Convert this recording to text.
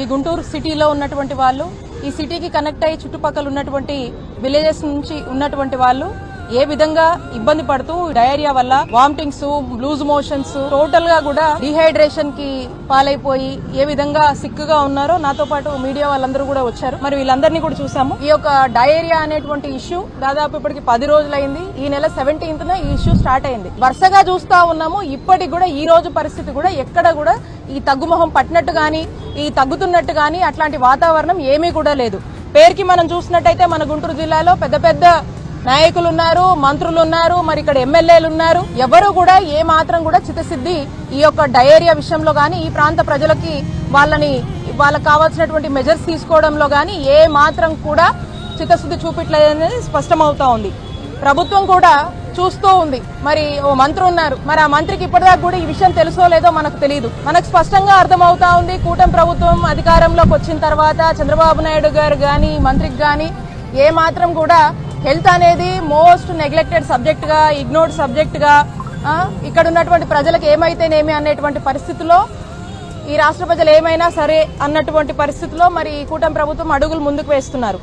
ఈ గుంటూరు సిటీలో ఉన్నటువంటి వాళ్ళు ఈ సిటీకి కనెక్ట్ అయ్యి చుట్టుపక్కల ఉన్నటువంటి విలేజెస్ నుంచి ఉన్నటువంటి వాళ్ళు ఏ విధంగా ఇబ్బంది పడుతూ డయేరియా వల్ల వామిటింగ్స్, లూజ్ మోషన్స్, టోటల్ గా కూడా డిహైడ్రేషన్ కి పాలైపోయి ఏ విధంగా సిక్ గా ఉన్నారో నాతో పాటు మీడియా వాళ్ళందరూ కూడా వచ్చారు. మరి వీళ్ళందరినీ కూడా చూసాము. ఈ యొక్క డయేరియా అనేటువంటి ఇష్యూ దాదాపు ఇప్పటికి 10 రోజులైంది. ఈ నెల 17న ఈ ఇష్యూ స్టార్ట్ అయింది. వరుసగా చూస్తా ఉన్నాము. ఇప్పటికి కూడా ఈ రోజు పరిస్థితి కూడా ఎక్కడ కూడా ఈ తగ్గుముఖం పట్టినట్టు గానీ ఈ తగ్గుతున్నట్టు గానీ అట్లాంటి వాతావరణం ఏమీ కూడా లేదు. పేరుకి మనం చూసినట్టయితే మన గుంటూరు జిల్లాలో పెద్ద పెద్ద నాయకులు ఉన్నారు, మంత్రులు ఉన్నారు, మరి ఇక్కడ ఎమ్మెల్యేలు ఉన్నారు. ఎవరు కూడా ఏ మాత్రం కూడా చిత్తశుద్ధి ఈ యొక్క డయేరియా విషయంలో గానీ ఈ ప్రాంత ప్రజలకి వాళ్ళకి కావాల్సినటువంటి మెజర్స్ తీసుకోవడంలో గానీ ఏ మాత్రం కూడా చిత్తశుద్ధి చూపించలేదనేది స్పష్టమవుతా ఉంది. ప్రభుత్వం కూడా చూస్తూ ఉంది. మరి ఓ మంత్రి ఉన్నారు, మరి ఆ మంత్రికి ఇప్పటిదాకా కూడా ఈ విషయం తెలుసో లేదో మనకు తెలియదు. మనకు స్పష్టంగా అర్థమవుతా ఉంది. కూటమి ప్రభుత్వం అధికారంలోకి వచ్చిన తర్వాత చంద్రబాబు నాయుడు గారు గాని మంత్రికి గాని ఏ మాత్రం కూడా హెల్త్ అనేది మోస్ట్ నెగ్లెక్టెడ్ సబ్జెక్ట్ గా, ఇగ్నోర్డ్ సబ్జెక్ట్ గా, ఇక్కడ ఉన్నటువంటి ప్రజలకు ఏమైతేనేమి అనేటువంటి పరిస్థితిలో ఈ రాష్ట్ర ప్రజలు ఏమైనా సరే అన్నటువంటి పరిస్థితిలో మరి కూటమి ప్రభుత్వం అడుగులు ముందుకు వేస్తున్నారు.